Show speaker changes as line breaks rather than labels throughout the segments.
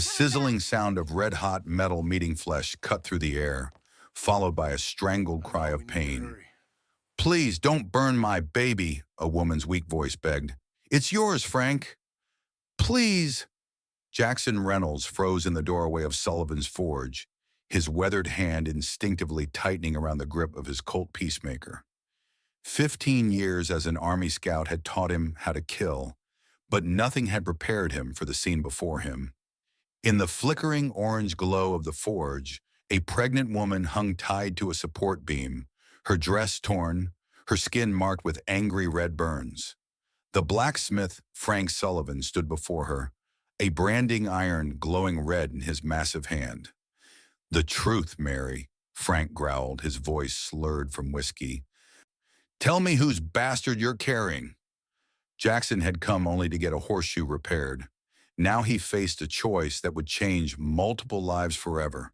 sizzling sound of red-hot metal meeting flesh cut through the air, followed by a strangled cry
We
of
need to
pain.
hurry.
"Please, don't burn my baby," a woman's weak voice begged. "It's yours, Frank. Please." Jackson Reynolds froze in the doorway of Sullivan's forge, his weathered hand instinctively tightening around the grip of his Colt Peacemaker. 15 years as an Army scout had taught him how to kill, but nothing had prepared him for the scene before him. In the flickering orange glow of the forge, a pregnant woman hung tied to a support beam, her dress torn, her skin marked with angry red burns. The blacksmith, Frank Sullivan, stood before her, a branding iron glowing red in his massive hand. "The truth, Mary," Frank growled, his voice slurred from whiskey. "Tell me whose bastard you're carrying." Jackson had come only to get a horseshoe repaired. Now he faced a choice that would change multiple lives forever.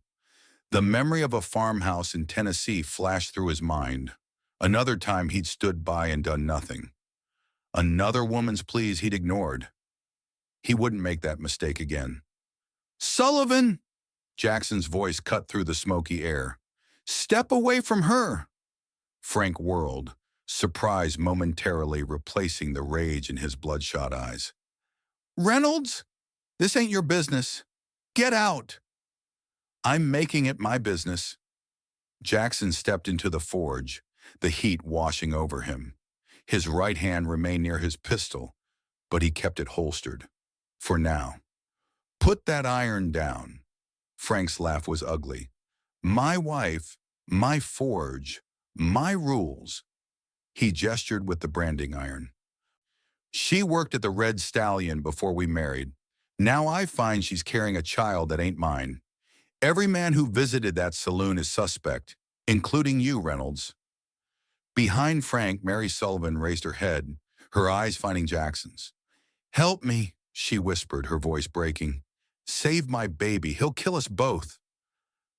The memory of a farmhouse in Tennessee flashed through his mind. Another time he'd stood by and done nothing. Another woman's pleas he'd ignored. He wouldn't make that mistake again. "Sullivan!" Jackson's voice cut through the smoky air. "Step away from her!" Frank whirled, surprise momentarily replacing the rage in his bloodshot eyes. "Reynolds, this ain't your business. Get out!" "I'm making it my business." Jackson stepped into the forge, the heat washing over him. His right hand remained near his pistol, but he kept it holstered. For now. "Put that iron down." Frank's laugh was ugly. "My wife, my forge, my rules." He gestured with the branding iron. "She worked at the Red Stallion before we married. Now I find she's carrying a child that ain't mine. Every man who visited that saloon is suspect, including you, Reynolds." Behind Frank, Mary Sullivan raised her head, her eyes finding Jackson's. "Help me," she whispered, her voice breaking. "Save my baby. He'll kill us both."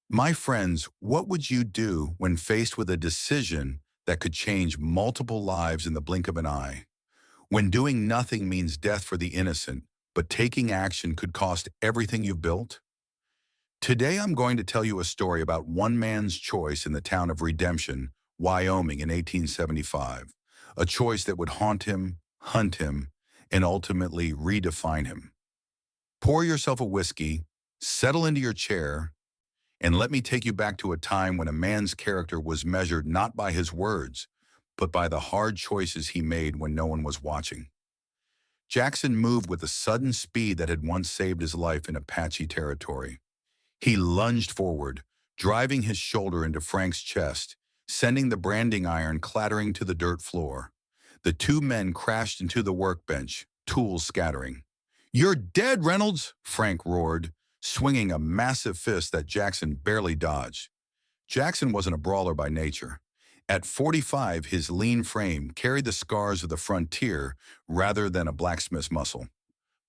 My friends, what would you do when faced with a decision that could change multiple lives in the blink of an eye? When doing nothing means death for the innocent, but taking action could cost everything you've built? Today I'm going to tell you a story about one man's choice in the town of Redemption, Wyoming in 1875, a choice that would haunt him, hunt him, and ultimately redefine him. Pour yourself a whiskey, settle into your chair, and let me take you back to a time when a man's character was measured not by his words, but by the hard choices he made when no one was watching. Jackson moved with the sudden speed that had once saved his life in Apache territory. He lunged forward, driving his shoulder into Frank's chest, sending the branding iron clattering to the dirt floor. The two men crashed into the workbench, tools scattering. "You're dead, Reynolds!" Frank roared, swinging a massive fist that Jackson barely dodged. Jackson wasn't a brawler by nature. At 45, his lean frame carried the scars of the frontier rather than a blacksmith's muscle.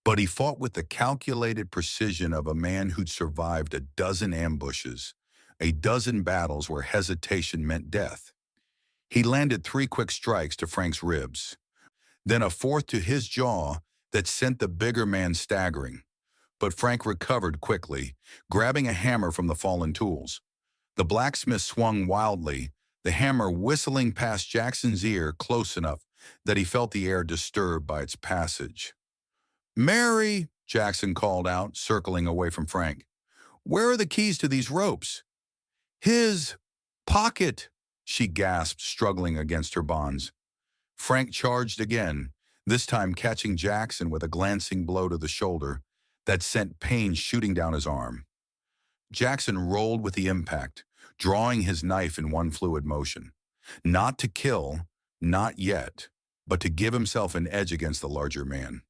But he fought with the calculated precision of a man who'd survived a dozen ambushes, a dozen battles where hesitation meant death. He landed 3 quick strikes to Frank's ribs, then a fourth to his jaw that sent the bigger man staggering. But Frank recovered quickly, grabbing a hammer from the fallen tools. The blacksmith swung wildly, the hammer whistling past Jackson's ear close enough that he felt the air disturbed by its passage. "Mary," Jackson called out, circling away from Frank. "Where are the keys to these ropes?" "His pocket," she gasped, struggling against her bonds. Frank charged again, this time catching Jackson with a glancing blow to the shoulder that sent pain shooting down his arm. Jackson rolled with the impact, drawing his knife in one fluid motion. Not to kill, not yet, but to give himself an edge against the larger man.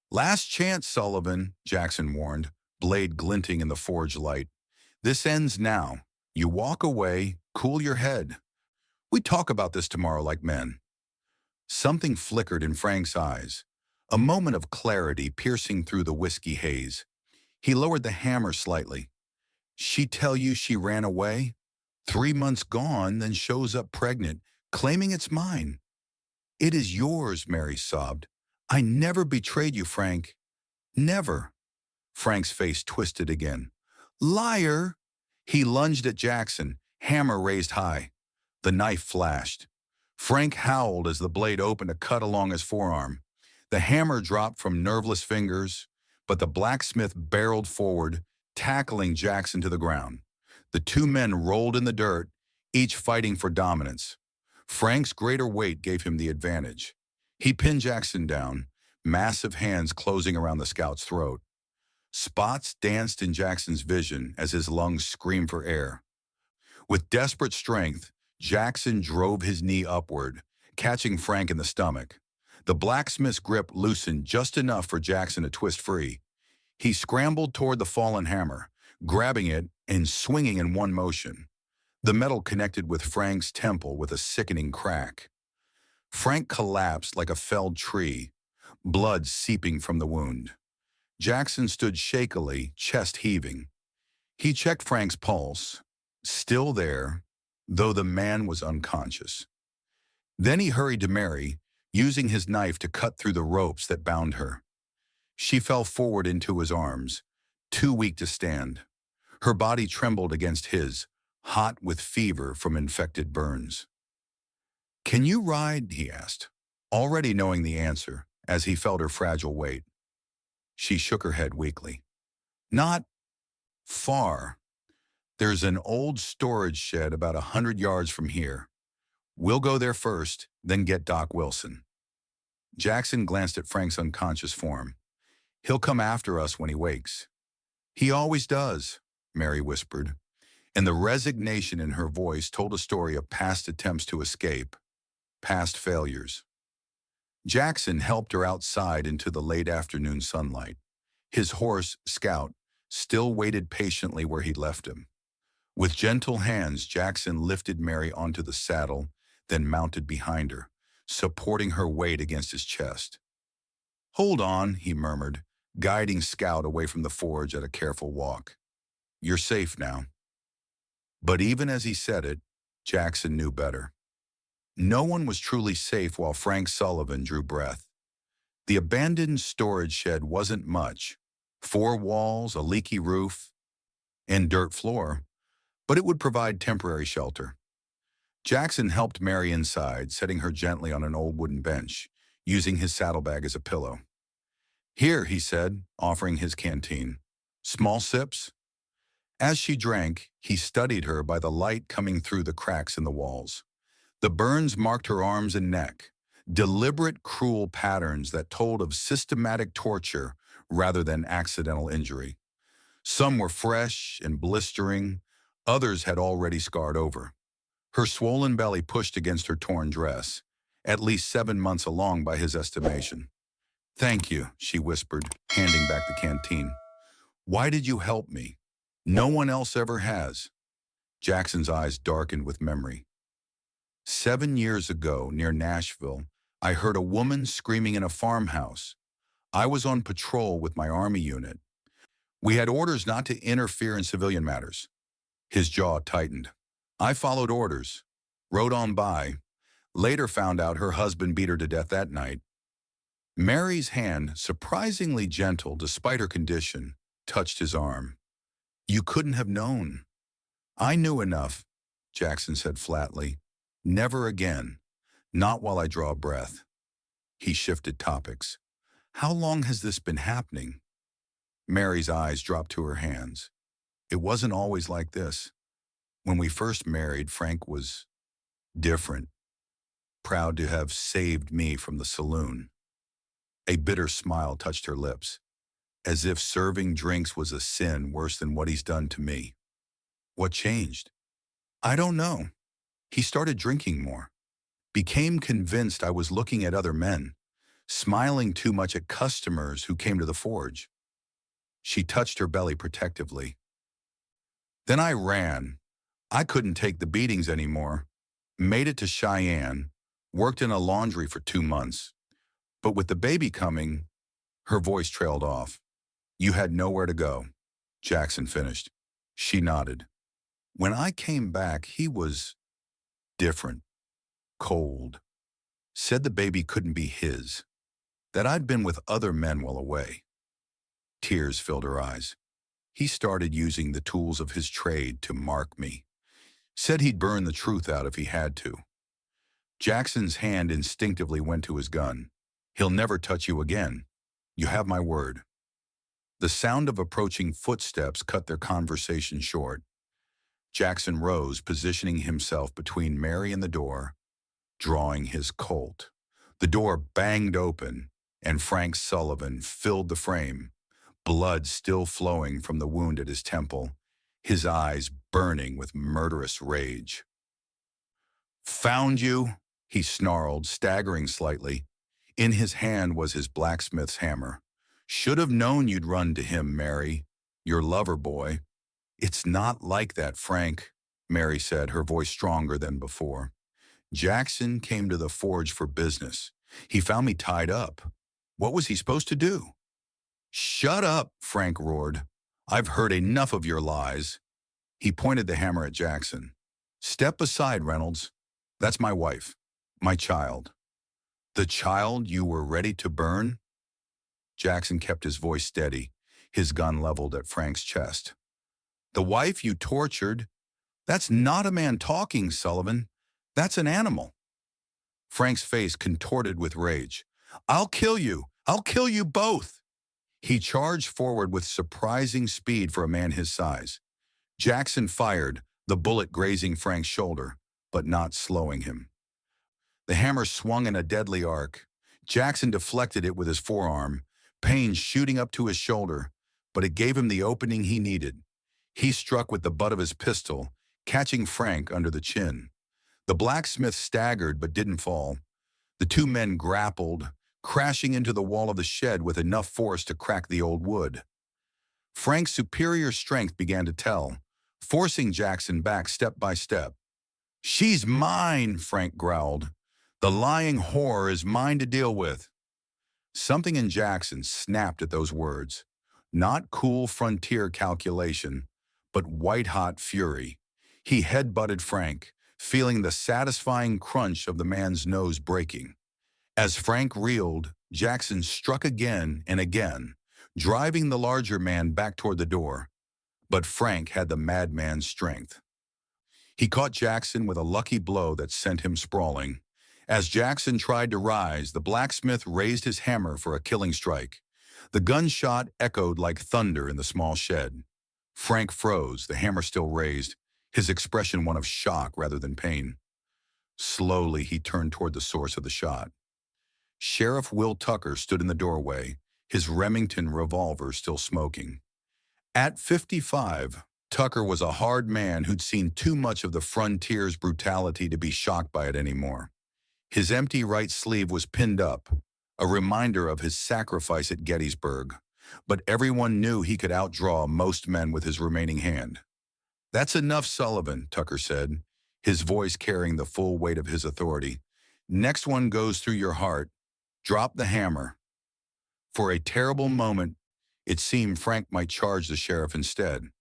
"Last chance, Sullivan," Jackson warned, blade glinting in the forge light. "This ends now. You walk away, cool your head. We talk about this tomorrow like men." Something flickered in Frank's eyes, a moment of clarity piercing through the whiskey haze. He lowered the hammer slightly. "She tell you she ran away? 3 months gone, then shows up pregnant, claiming it's mine." "It is yours," Mary sobbed. "I never betrayed you, Frank. Never." Frank's face twisted again. Liar! He lunged at Jackson, hammer raised high. The knife flashed. Frank howled as the blade opened a cut along his forearm. The hammer dropped from nerveless fingers, but the blacksmith barreled forward, tackling Jackson to the ground. The two men rolled in the dirt, each fighting for dominance. Frank's greater weight gave him the advantage. He pinned Jackson down, massive hands closing around the scout's throat. Spots danced in Jackson's vision as his lungs screamed for air. With desperate strength, Jackson drove his knee upward, catching Frank in the stomach. The blacksmith's grip loosened just enough for Jackson to twist free. He scrambled toward the fallen hammer, grabbing it and swinging in one motion. The metal connected with Frank's temple with a sickening crack. Frank collapsed like a felled tree, blood seeping from the wound. Jackson stood shakily, chest heaving. He checked Frank's pulse, still there, though the man was unconscious. Then he hurried to Mary, using his knife to cut through the ropes that bound her. She fell forward into his arms, too weak to stand. Her body trembled against his, hot with fever from infected burns. Can you ride? He asked, already knowing the answer, as he felt her fragile weight. She shook her head weakly. Not far. There's an old storage shed about 100 yards from here. We'll go there first, then get Doc Wilson. Jackson glanced at Frank's unconscious form. He'll come after us when he wakes. He always does, Mary whispered, and the resignation in her voice told a story of past attempts to escape, past failures. Jackson helped her outside into the late afternoon sunlight. His horse, Scout, still waited patiently where he'd left him. With gentle hands, Jackson lifted Mary onto the saddle, then mounted behind her, supporting her weight against his chest. Hold on, he murmured, guiding Scout away from the forge at a careful walk. You're safe now. But even as he said it, Jackson knew better. No one was truly safe while Frank Sullivan drew breath. The abandoned storage shed wasn't much. 4 walls, a leaky roof, and dirt floor, but it would provide temporary shelter. Jackson helped Mary inside, setting her gently on an old wooden bench, using his saddlebag as a pillow. Here, he said, offering his canteen. Small sips? As she drank, he studied her by the light coming through the cracks in the walls. The burns marked her arms and neck, deliberate, cruel patterns that told of systematic torture rather than accidental injury. Some were fresh and blistering, others had already scarred over. Her swollen belly pushed against her torn dress, at least 7 months along by his estimation. Thank you, she whispered, handing back the canteen. Why did you help me? No one else ever has. Jackson's eyes darkened with memory. 7 years ago, near Nashville, I heard a woman screaming in a farmhouse. I was on patrol with my Army unit. We had orders not to interfere in civilian matters. His jaw tightened. I followed orders, rode on by, later found out her husband beat her to death that night. Mary's hand, surprisingly gentle despite her condition, touched his arm. You couldn't have known. I knew enough, Jackson said flatly. Never again. Not while I draw breath. He shifted topics. How long has this been happening? Mary's eyes dropped to her hands. It wasn't always like this. When we first married, Frank was different, proud to have saved me from the saloon. A bitter smile touched her lips, as if serving drinks was a sin worse than what he's done to me. What changed? I don't know. He started drinking more, became convinced I was looking at other men, smiling too much at customers who came to the forge. She touched her belly protectively. Then I ran. I couldn't take the beatings anymore. Made it to Cheyenne, worked in a laundry for 2 months. But with the baby coming, her voice trailed off. You had nowhere to go, Jackson finished. She nodded. When I came back, he was different, cold. Said the baby couldn't be his, that I'd been with other men while away. Tears filled her eyes. He started using the tools of his trade to mark me. Said he'd burn the truth out if he had to. Jackson's hand instinctively went to his gun. He'll never touch you again. You have my word. The sound of approaching footsteps cut their conversation short. Jackson rose, positioning himself between Mary and the door, drawing his Colt. The door banged open, and Frank Sullivan filled the frame, blood still flowing from the wound at his temple, his eyes burning with murderous rage. "Found you," he snarled, staggering slightly. In his hand was his blacksmith's hammer. "Should have known you'd run to him, Mary, your lover boy." "It's not like that, Frank," Mary said, her voice stronger than before. "Jackson came to the forge for business. He found me tied up. What was he supposed to do?" "Shut up," Frank roared. "I've heard enough of your lies." He pointed the hammer at Jackson. "Step aside, Reynolds. That's my wife, my child." "The child you were ready to burn?" Jackson kept his voice steady, his gun leveled at Frank's chest. "The wife you tortured? That's not a man talking, Sullivan. That's an animal." Frank's face contorted with rage. "I'll kill you. I'll kill you both." He charged forward with surprising speed for a man his size. Jackson fired, the bullet grazing Frank's shoulder, but not slowing him. The hammer swung in a deadly arc. Jackson deflected it with his forearm, pain shooting up to his shoulder, but it gave him the opening he needed. He struck with the butt of his pistol, catching Frank under the chin. The blacksmith staggered but didn't fall. The two men grappled, crashing into the wall of the shed with enough force to crack the old wood. Frank's superior strength began to tell, forcing Jackson back step by step. "She's mine," Frank growled. "The lying whore is mine to deal with." Something in Jackson snapped at those words. Not cool frontier calculation, but white-hot fury. He head-butted Frank, feeling the satisfying crunch of the man's nose breaking. As Frank reeled, Jackson struck again and again, driving the larger man back toward the door. But Frank had the madman's strength. He caught Jackson with a lucky blow that sent him sprawling. As Jackson tried to rise, the blacksmith raised his hammer for a killing strike. The gunshot echoed like thunder in the small shed. Frank froze, the hammer still raised, his expression one of shock rather than pain. Slowly, he turned toward the source of the shot. Sheriff Will Tucker stood in the doorway, his Remington revolver still smoking. At 55, Tucker was a hard man who'd seen too much of the frontier's brutality to be shocked by it anymore. His empty right sleeve was pinned up, a reminder of his sacrifice at Gettysburg, but everyone knew he could outdraw most men with his remaining hand. "That's enough, Sullivan," Tucker said, his voice carrying the full weight of his authority. "Next one goes through your heart. Drop the hammer." For a terrible moment, it seemed Frank might charge the sheriff instead.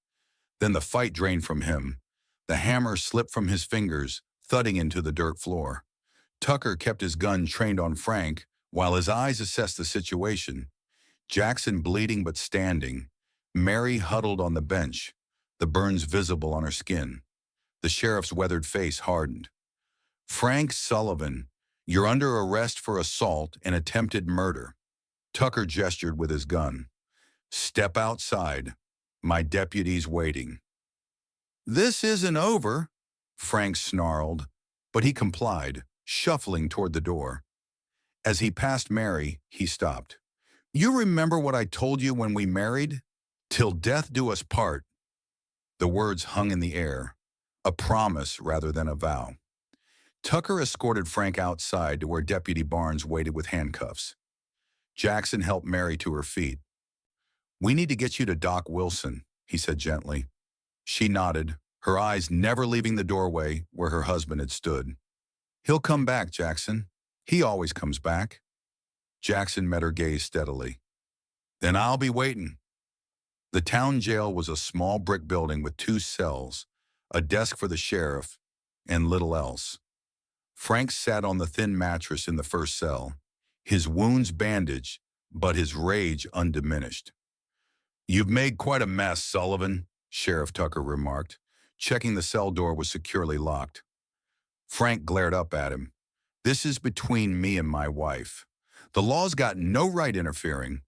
Then the fight drained from him. The hammer slipped from his fingers, thudding into the dirt floor. Tucker kept his gun trained on Frank while his eyes assessed the situation. Jackson bleeding but standing. Mary huddled on the bench, the burns visible on her skin. The sheriff's weathered face hardened. "Frank Sullivan, you're under arrest for assault and attempted murder." Tucker gestured with his gun. "Step outside. My deputy's waiting." "This isn't over," Frank snarled, but he complied, shuffling toward the door. As he passed Mary, he stopped. "You remember what I told you when we married? Till death do us part." The words hung in the air, a promise rather than a vow. Tucker escorted Frank outside to where Deputy Barnes waited with handcuffs. Jackson helped Mary to her feet. "We need to get you to Doc Wilson," he said gently. She nodded, her eyes never leaving the doorway where her husband had stood. "He'll come back, Jackson. He always comes back." Jackson met her gaze steadily. "Then I'll be waiting." The town jail was a small brick building with 2 cells, a desk for the sheriff, and little else. Frank sat on the thin mattress in the first cell, his wounds bandaged, but his rage undiminished. You've made quite a mess, Sullivan, Sheriff Tucker remarked, checking the cell door was securely locked. Frank glared up at him. This is between me and my wife. The law's got no right interfering.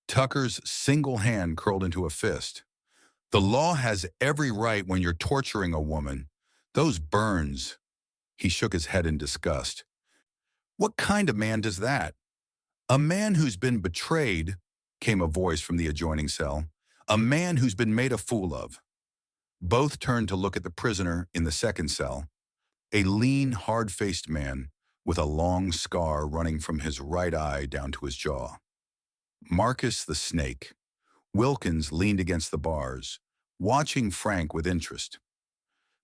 Tucker's single hand curled into a fist. The law has every right when you're torturing a woman. Those burns. He shook his head in disgust. What kind of man does that? A man who's been betrayed, came a voice from the adjoining cell. A man who's been made a fool of. Both turned to look at the prisoner in the second cell, a lean, hard-faced man with a long scar running from his right eye down to his jaw. Marcus the Snake. Wilkins leaned against the bars, watching Frank with interest.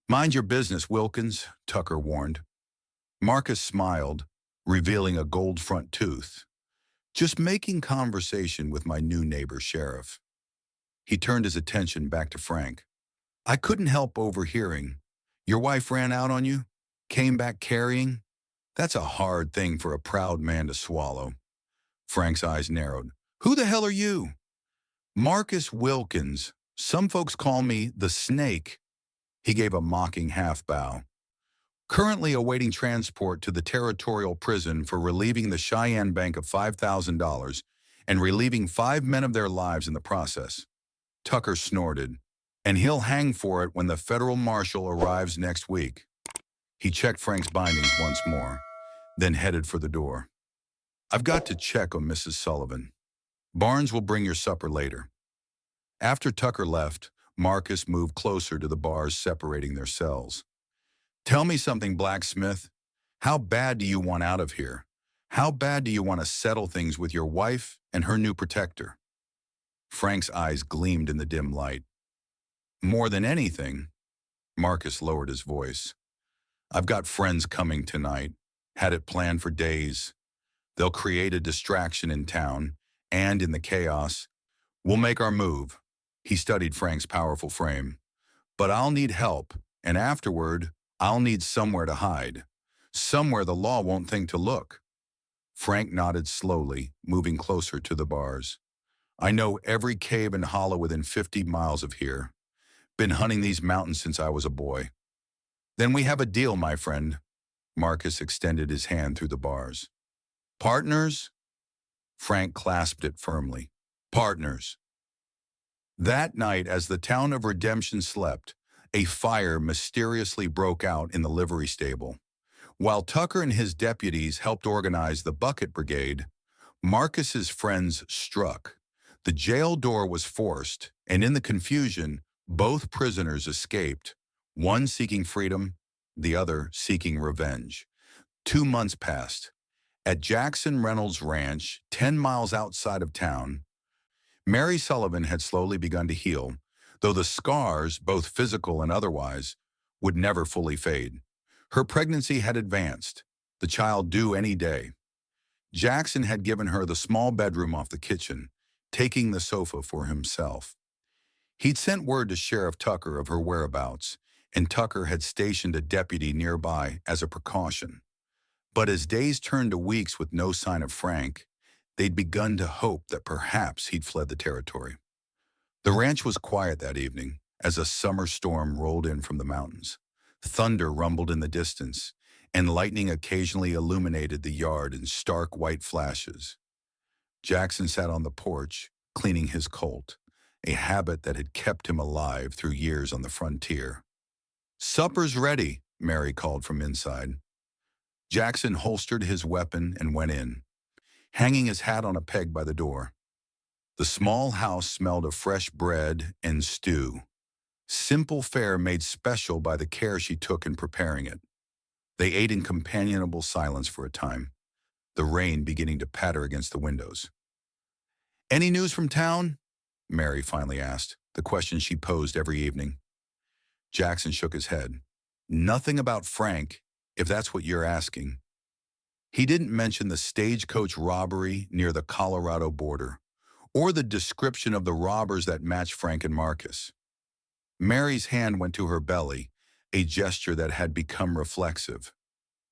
Mind your business, Wilkins, Tucker warned. Marcus smiled, revealing a gold front tooth. Just making conversation with my new neighbor, Sheriff. He turned his attention back to Frank. I couldn't help overhearing. Your wife ran out on you? Came back carrying? That's a hard thing for a proud man to swallow. Frank's eyes narrowed. Who the hell are you? Marcus Wilkins. Some folks call me the Snake. He gave a mocking half-bow. Currently awaiting transport to the territorial prison for relieving the Cheyenne Bank of $5,000 and relieving 5 men of their lives in the process. Tucker snorted. And he'll hang for it when the federal marshal arrives next week. He checked Frank's bindings once more, then headed for the door. I've got to check on Mrs. Sullivan. Barnes will bring your supper later. After Tucker left, Marcus moved closer to the bars separating their cells. Tell me something, Blacksmith. How bad do you want out of here? How bad do you want to settle things with your wife and her new protector? Frank's eyes gleamed in the dim light. More than anything, Marcus lowered his voice. I've got friends coming tonight. Had it planned for days. They'll create a distraction in town, and in the chaos, we'll make our move. He studied Frank's powerful frame. But I'll need help, and afterward, I'll need somewhere to hide. Somewhere the law won't think to look. Frank nodded slowly, moving closer to the bars. I know every cave and hollow within 50 miles of here. Been hunting these mountains since I was a boy. Then we have a deal, my friend. Marcus extended his hand through the bars. Partners? Frank clasped it firmly. Partners. That night, as the town of Redemption slept, a fire mysteriously broke out in the livery stable. While Tucker and his deputies helped organize the bucket brigade, Marcus's friends struck. The jail door was forced, and in the confusion, both prisoners escaped, one seeking freedom, the other seeking revenge. 2 months passed. At Jackson Reynolds Ranch, 10 miles outside of town, Mary Sullivan had slowly begun to heal, though the scars, both physical and otherwise, would never fully fade. Her pregnancy had advanced, the child due any day. Jackson had given her the small bedroom off the kitchen, taking the sofa for himself. He'd sent word to Sheriff Tucker of her whereabouts, and Tucker had stationed a deputy nearby as a precaution. But as days turned to weeks with no sign of Frank, they'd begun to hope that perhaps he'd fled the territory. The ranch was quiet that evening as a summer storm rolled in from the mountains. Thunder rumbled in the distance, and lightning occasionally illuminated the yard in stark white flashes. Jackson sat on the porch, cleaning his Colt, a habit that had kept him alive through years on the frontier. Supper's ready, Mary called from inside. Jackson holstered his weapon and went in, hanging his hat on a peg by the door. The small house smelled of fresh bread and stew, simple fare made special by the care she took in preparing it. They ate in companionable silence for a time, the rain beginning to patter against the windows. Any news from town? Mary finally asked, the question she posed every evening. Jackson shook his head. Nothing about Frank, if that's what you're asking. He didn't mention the stagecoach robbery near the Colorado border, or the description of the robbers that matched Frank and Marcus. Mary's hand went to her belly, a gesture that had become reflexive.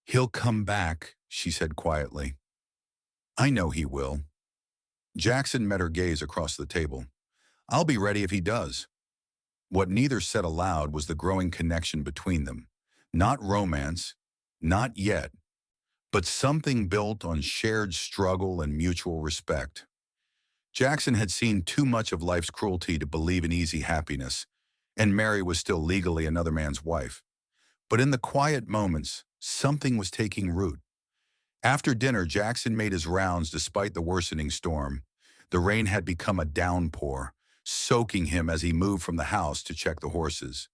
He'll come back, she said quietly. I know he will. Jackson met her gaze across the table. I'll be ready if he does. What neither said aloud was the growing connection between them. Not romance, not yet, but something built on shared struggle and mutual respect. Jackson had seen too much of life's cruelty to believe in easy happiness, and Mary was still legally another man's wife. But in the quiet moments, something was taking root. After dinner, Jackson made his rounds despite the worsening storm. The rain had become a downpour, soaking him as he moved from the house to check the horses.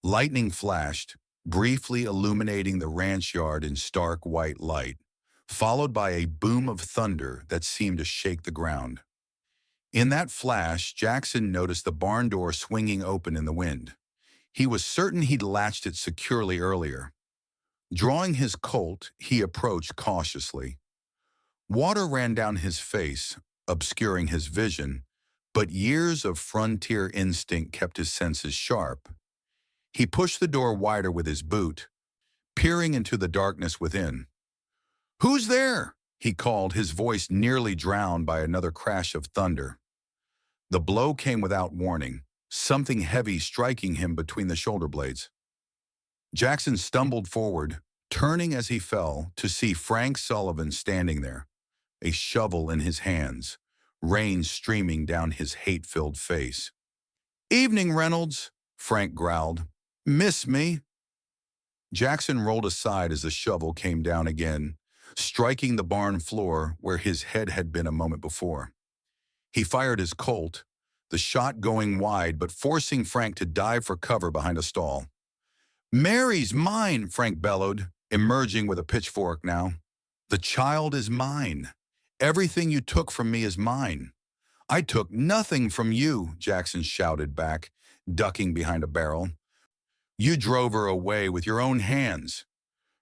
Lightning flashed, briefly illuminating the ranch yard in stark white light, followed by a boom of thunder that seemed to shake the ground. In that flash, Jackson noticed the barn door swinging open in the wind. He was certain he'd latched it securely earlier. Drawing his Colt, he approached cautiously. Water ran down his face, obscuring his vision, but years of frontier instinct kept his senses sharp. He pushed the door wider with his boot, peering into the darkness within. "Who's there?" he called, his voice nearly drowned by another crash of thunder. The blow came without warning, something heavy striking him between the shoulder blades. Jackson stumbled forward, turning as he fell to see Frank Sullivan standing there, a shovel in his hands, rain streaming down his hate-filled face. "Evening, Reynolds," Frank growled. "Miss me?" Jackson rolled aside as the shovel came down again, striking the barn floor where his head had been a moment before. He fired his Colt, the shot going wide but forcing Frank to dive for cover behind a stall. "Mary's mine," Frank bellowed, emerging with a pitchfork now. "The child is mine. Everything you took from me is mine." "I took nothing from you," Jackson shouted back, ducking behind a barrel. "You drove her away with your own hands."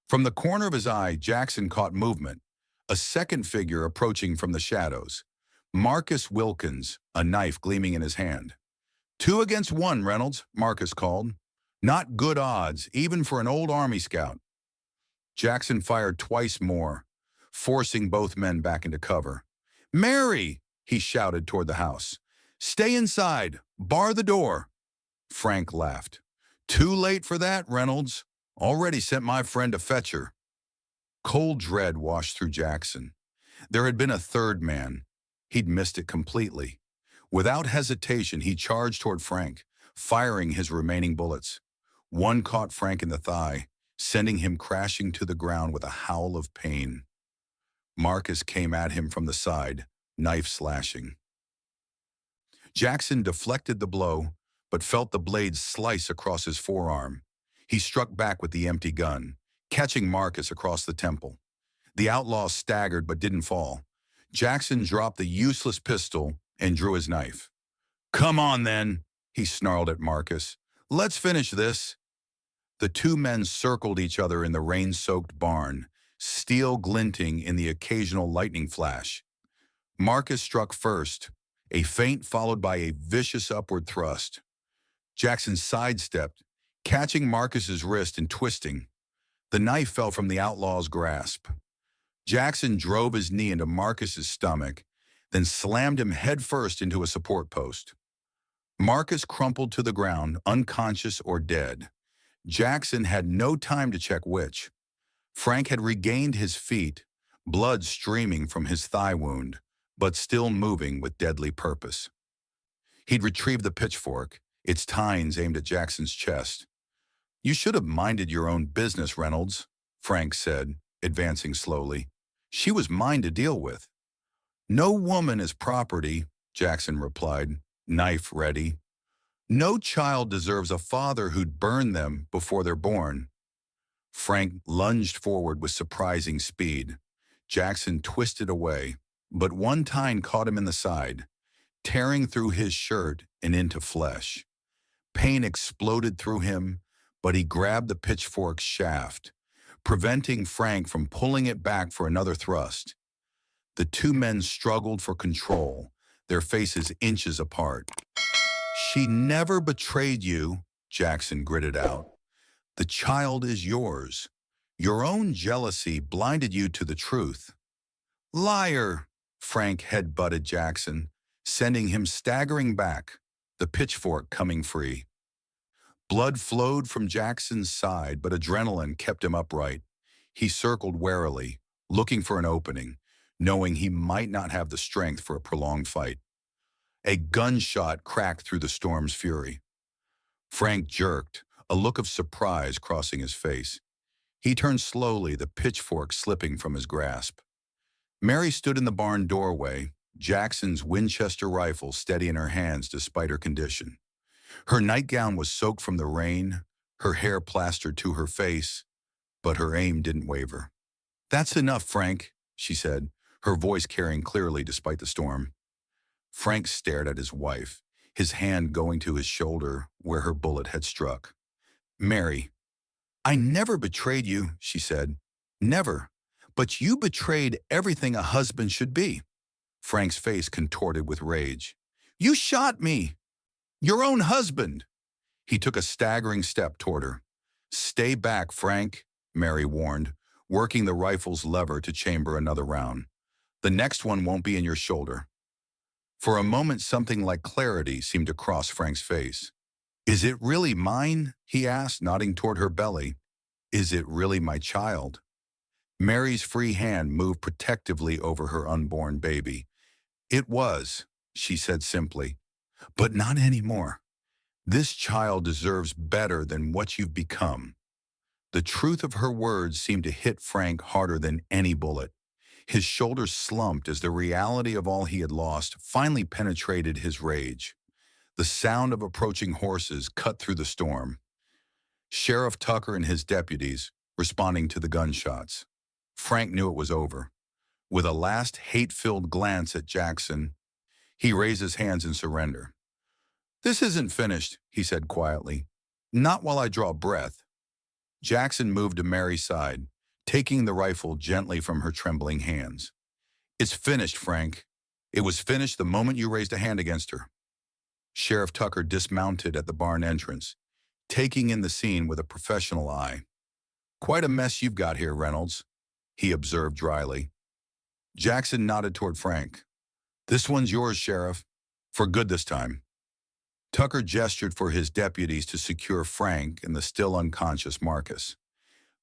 From the corner of his eye, Jackson caught movement, a second figure approaching from the shadows. Marcus Wilkins, a knife gleaming in his hand. "Two against one, Reynolds," Marcus called. "Not good odds, even for an old Army scout." Jackson fired twice more, forcing both men back into cover. "Mary!" he shouted toward the house. "Stay inside. Bar the door." Frank laughed. "Too late for that, Reynolds. Already sent my friend to fetch her." Cold dread washed through Jackson. There had been a third man. He'd missed it completely. Without hesitation, he charged toward Frank, firing his remaining bullets. One caught Frank in the thigh, sending him crashing to the ground with a howl of pain. Marcus came at him from the side, knife slashing. Jackson deflected the blow, but felt the blade slice across his forearm. He struck back with the empty gun, catching Marcus across the temple. The outlaw staggered but didn't fall. Jackson dropped the useless pistol and drew his knife. "Come on, then," he snarled at Marcus. "Let's finish this." The two men circled each other in the rain-soaked barn, steel glinting in the occasional lightning flash. Marcus struck first, a feint followed by a vicious upward thrust. Jackson sidestepped, catching Marcus's wrist and twisting. The knife fell from the outlaw's grasp. Jackson drove his knee into Marcus's stomach, then slammed him headfirst into a support post. Marcus crumpled to the ground, unconscious or dead. Jackson had no time to check which. Frank had regained his feet, blood streaming from his thigh wound, but still moving with deadly purpose. He'd retrieved the pitchfork, its tines aimed at Jackson's chest. "You should have minded your own business, Reynolds," Frank said, advancing slowly. "She was mine to deal with." "No woman is property," Jackson replied, knife ready. "No child deserves a father who'd burn them before they're born." Frank lunged forward with surprising speed. Jackson twisted away, but one tine caught him in the side, tearing through his shirt and into flesh. Pain exploded through him, but he grabbed the pitchfork's shaft, preventing Frank from pulling it back for another thrust. The two men struggled for control, their faces inches apart. "She never betrayed you," Jackson gritted out. "The child is yours. Your own jealousy blinded you to the truth." "Liar!" Frank head-butted Jackson, sending him staggering back, the pitchfork coming free. Blood flowed from Jackson's side, but adrenaline kept him upright. He circled warily, looking for an opening, knowing he might not have the strength for a prolonged fight. A gunshot cracked through the storm's fury. Frank jerked, a look of surprise crossing his face. He turned slowly, the pitchfork slipping from his grasp. Mary stood in the barn doorway, Jackson's Winchester rifle steady in her hands despite her condition. Her nightgown was soaked from the rain, her hair plastered to her face, but her aim didn't waver. "That's enough, Frank," she said, her voice carrying clearly despite the storm. Frank stared at his wife, his hand going to his shoulder where her bullet had struck. "Mary, I never betrayed you," she said. "Never. But you betrayed everything a husband should be." Frank's face contorted with rage. "You shot me! Your own husband!" He took a staggering step toward her. "Stay back, Frank," Mary warned, working the rifle's lever to chamber another round. "The next one won't be in your shoulder." For a moment, something like clarity seemed to cross Frank's face. "Is it really mine?" he asked, nodding toward her belly. "Is it really my child?" Mary's free hand moved protectively over her unborn baby. "It was," she said simply, "but not anymore. This child deserves better than what you've become." The truth of her words seemed to hit Frank harder than any bullet. His shoulders slumped as the reality of all he had lost finally penetrated his rage. The sound of approaching horses cut through the storm. Sheriff Tucker and his deputies responding to the gunshots. Frank knew it was over. With a last hate-filled glance at Jackson, he raised his hands in surrender. "This isn't finished," he said quietly. "Not while I draw breath." Jackson moved to Mary's side, taking the rifle gently from her trembling hands. "It's finished, Frank. It was finished the moment you raised a hand against her." Sheriff Tucker dismounted at the barn entrance, taking in the scene with a professional eye. "Quite a mess you've got here, Reynolds," he observed dryly. Jackson nodded toward Frank. "This one's yours, Sheriff. For good this time." Tucker gestured for his deputies to secure Frank and the still unconscious Marcus.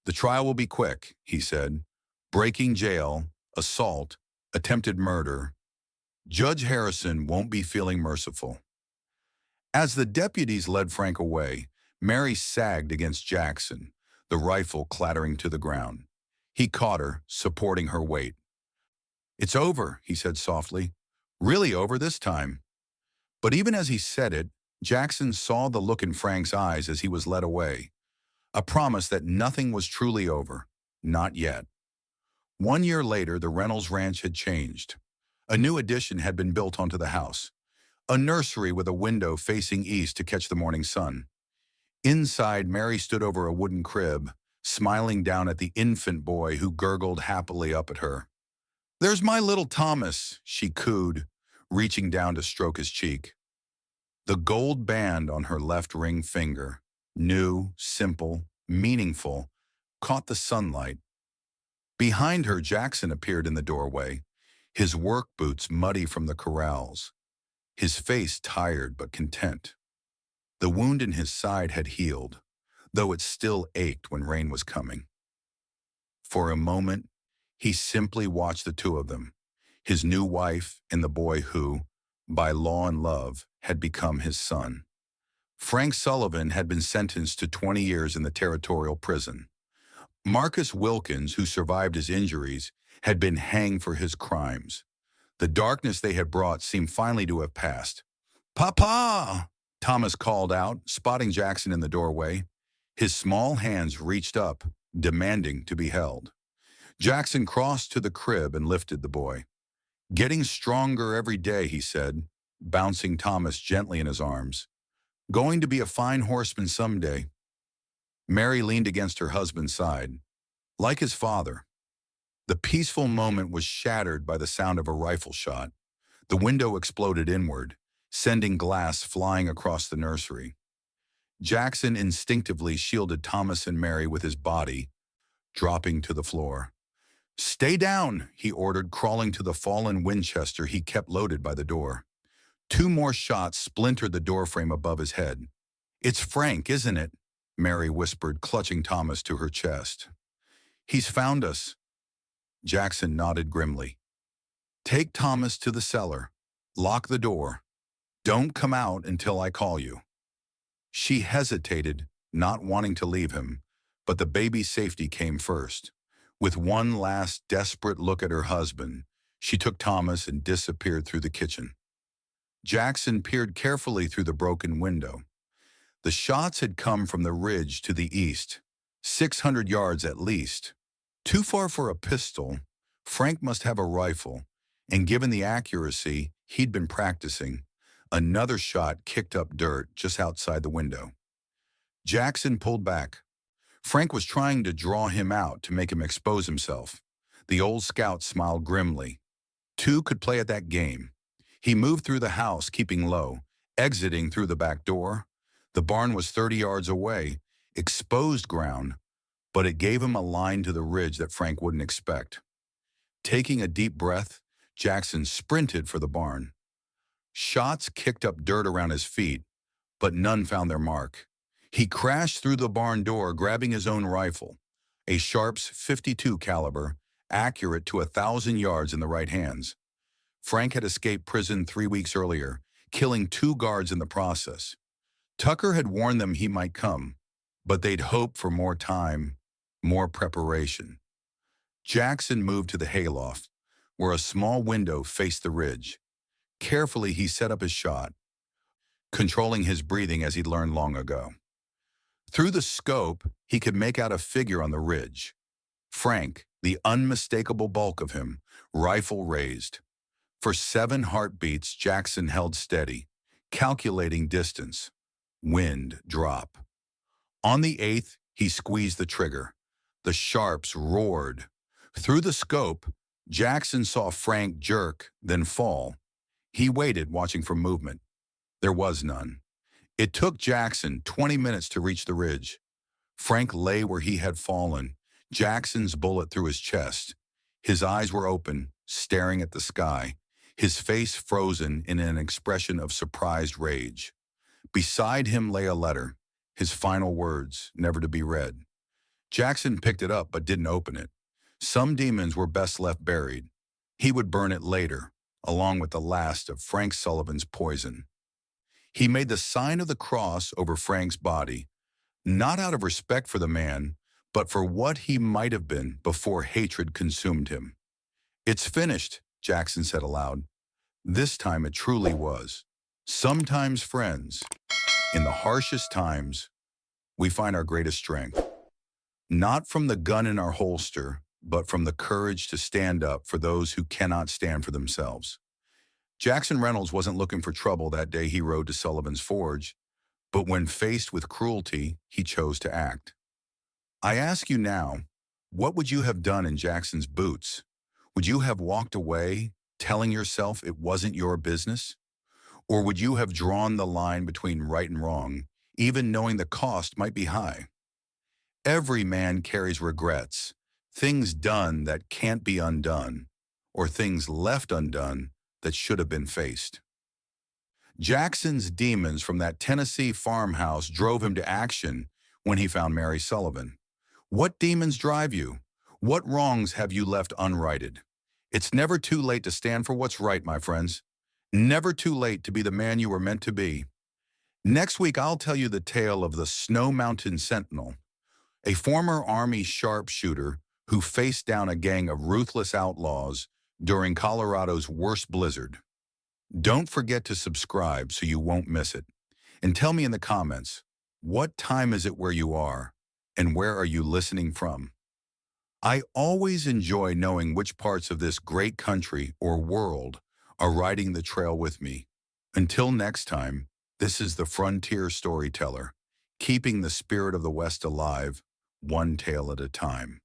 "The trial will be quick," he said. "Breaking jail, assault, attempted murder. Judge Harrison won't be feeling merciful." As the deputies led Frank away, Mary sagged against Jackson, the rifle clattering to the ground. He caught her, supporting her weight. "It's over," he said softly. "Really over this time." But even as he said it, Jackson saw the look in Frank's eyes as he was led away. A promise that nothing was truly over. Not yet. 1 year later, the Reynolds Ranch had changed. A new addition had been built onto the house. A nursery with a window facing east to catch the morning sun. Inside, Mary stood over a wooden crib, smiling down at the infant boy who gurgled happily up at her. "There's my little Thomas," she cooed, reaching down to stroke his cheek. The gold band on her left ring finger, new, simple, meaningful, caught the sunlight. Behind her, Jackson appeared in the doorway, his work boots muddy from the corrals, his face tired but content. The wound in his side had healed, though it still ached when rain was coming. For a moment, he simply watched the two of them, his new wife and the boy who, by law and love, had become his son. Frank Sullivan had been sentenced to 20 years in the territorial prison. Marcus Wilkins, who survived his injuries, had been hanged for his crimes. The darkness they had brought seemed finally to have passed. "Papa!" Thomas called out, spotting Jackson in the doorway. His small hands reached up, demanding to be held. Jackson crossed to the crib and lifted the boy. "Getting stronger every day," he said, bouncing Thomas gently in his arms. "Going to be a fine horseman someday." Mary leaned against her husband's side. Like his father. The peaceful moment was shattered by the sound of a rifle shot. The window exploded inward, sending glass flying across the nursery. Jackson instinctively shielded Thomas and Mary with his body, dropping to the floor. "Stay down," he ordered, crawling to the fallen Winchester he kept loaded by the door. Two more shots splintered the doorframe above his head. "It's Frank, isn't it?" Mary whispered, clutching Thomas to her chest. "He's found us." Jackson nodded grimly. "Take Thomas to the cellar. Lock the door. Don't come out until I call you." She hesitated, not wanting to leave him, but the baby's safety came first. With one last desperate look at her husband, she took Thomas and disappeared through the kitchen. Jackson peered carefully through the broken window. The shots had come from the ridge to the east, 600 yards at least. Too far for a pistol, Frank must have a rifle, and given the accuracy he'd been practicing, another shot kicked up dirt just outside the window. Jackson pulled back. Frank was trying to draw him out to make him expose himself. The old scout smiled grimly. Two could play at that game. He moved through the house, keeping low, exiting through the back door. The barn was 30 yards away, exposed ground, but it gave him a line to the ridge that Frank wouldn't expect. Taking a deep breath, Jackson sprinted for the barn. Shots kicked up dirt around his feet, but none found their mark. He crashed through the barn door, grabbing his own rifle, a Sharps .52 caliber, accurate to 1,000 yards in the right hands. Frank had escaped prison 3 weeks earlier, killing 2 guards in the process. Tucker had warned them he might come, but they'd hoped for more time, more preparation. Jackson moved to the hayloft, where a small window faced the ridge. Carefully, he set up his shot, controlling his breathing as he'd learned long ago. Through the scope, he could make out a figure on the ridge. Frank, the unmistakable bulk of him, rifle raised. For 7 heartbeats, Jackson held steady, calculating distance. Wind drop. On the 8th, he squeezed the trigger. The Sharps roared. Through the scope, Jackson saw Frank jerk, then fall. He waited, watching for movement. There was none. It took Jackson 20 minutes to reach the ridge. Frank lay where he had fallen, Jackson's bullet through his chest. His eyes were open, staring at the sky, his face frozen in an expression of surprised rage. Beside him lay a letter, his final words, never to be read. Jackson picked it up but didn't open it. Some demons were best left buried. He would burn it later, along with the last of Frank Sullivan's poison. He made the sign of the cross over Frank's body, not out of respect for the man, but for what he might have been before hatred consumed him. "It's finished," Jackson said aloud. This time it truly was. Sometimes, friends, in the harshest times, we find our greatest strength. Not from the gun in our holster, but from the courage to stand up for those who cannot stand for themselves. Jackson Reynolds wasn't looking for trouble that day he rode to Sullivan's Forge, but when faced with cruelty, he chose to act. I ask you now, what would you have done in Jackson's boots? Would you have walked away, telling yourself it wasn't your business? Or would you have drawn the line between right and wrong, even knowing the cost might be high? Every man carries regrets, things done that can't be undone, or things left undone that should have been faced. Jackson's demons from that Tennessee farmhouse drove him to action when he found Mary Sullivan. What demons drive you? What wrongs have you left unrighted? It's never too late to stand for what's right, my friends. Never too late to be the man you were meant to be. Next week, I'll tell you the tale of the Snow Mountain Sentinel, a former Army sharpshooter who faced down a gang of ruthless outlaws during Colorado's worst blizzard. Don't forget to subscribe so you won't miss it. And tell me in the comments, what time is it where you are, and where are you listening from? I always enjoy knowing which parts of this great country or world are riding the trail with me. Until next time, this is the Frontier Storyteller, keeping the spirit of the West alive, one tale at a time.